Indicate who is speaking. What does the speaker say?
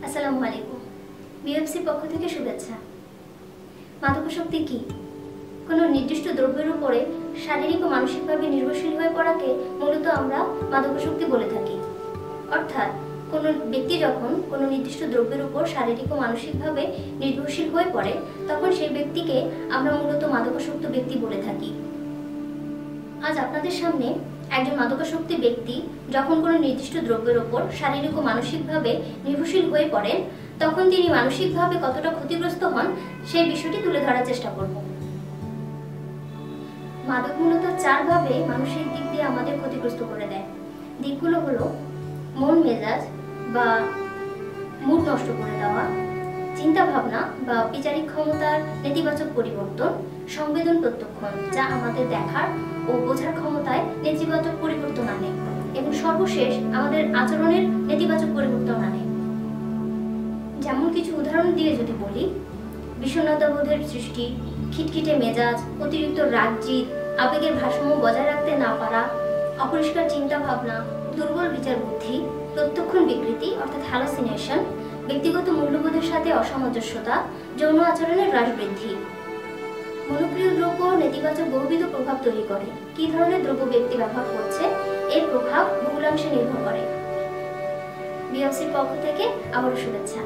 Speaker 1: আসসালামু আলাইকুম। বিএফসির পক্ষ থেকে শুভেচ্ছা। মাদকাসক্তি কি? কোনো নির্দিষ্ট দ্রব্যের উপরে শারীরিক ও মানসিকভাবে নির্ভরশীল হয়ে পড়াকে মূলত আমরা মাদকাসক্তি বলে থাকি। অর্থাৎ কোনো ব্যক্তি যখন কোনো নির্দিষ্ট দ্রব্যের উপর শারীরিক ও মানসিকভাবে নির্ভরশীল হয়ে পড়ে, তখন সেই ব্যক্তিকে আমরা মূলত মাদকাসক্ত ব্যক্তি বলে থাকি। আজ আপনাদের সামনে একজন মাদকাসক্তি ব্যক্তি যখন কোনো নির্দিষ্ট দ্রব্যের ওপর শারীরিক ও মানসিকভাবে নির্ভরশীল হয়ে পড়েন, তখন তিনি মানসিকভাবে কতটা ক্ষতিগ্রস্ত হন সেই বিষয়টি তুলে ধরার চেষ্টা করব। মাদক মূলত চারভাবে মানসিক দিক দিয়ে আমাদের ক্ষতিগ্রস্ত করে দেয়। দিকগুলো হলো মন মেজাজ বা মুড নষ্ট করে দেওয়া, চিন্তা ভাবনা বা বিচারিক ক্ষমতার নেতিবাচক পরিবর্তন, সংবেদন প্রত্যক্ষণ যা আমাদের দেখার ও বোঝার ক্ষমতায় নেতিবাচক পরিবর্তন আনে, এবং সর্বশেষ আমাদের আচরণের নেতিবাচক পরিবর্তন আনে। যেমন কিছু উদাহরণ দিয়ে যদি বলি, বিষণ্ণতাবোধের সৃষ্টি, খিটখিটে মেজাজ, অতিরিক্ত রাগ জিদ, আবেগের ভারসাম্য বজায় রাখতে না পারা, অপরিষ্কার চিন্তা ভাবনা, দুর্বল বিচার বুদ্ধি, প্রত্যক্ষণ বিকৃতি অর্থাৎ হ্যালোসিনেশন, ব্যক্তিগত মূল্যবোধের সাথে অসামঞ্জস্যতা, যৌন আচরণের হ্রাস বৃদ্ধি। মনোপ্রিয় দ্রব্য নেতিবাচক বহুবিধ প্রভাব তৈরি করে। কি ধরনের দ্রব্য ব্যক্তি ব্যবহার করছে এর প্রভাব বহুলাংশে নির্ভর করে। বিএফসির পক্ষ থেকে আবারও শুভেচ্ছা।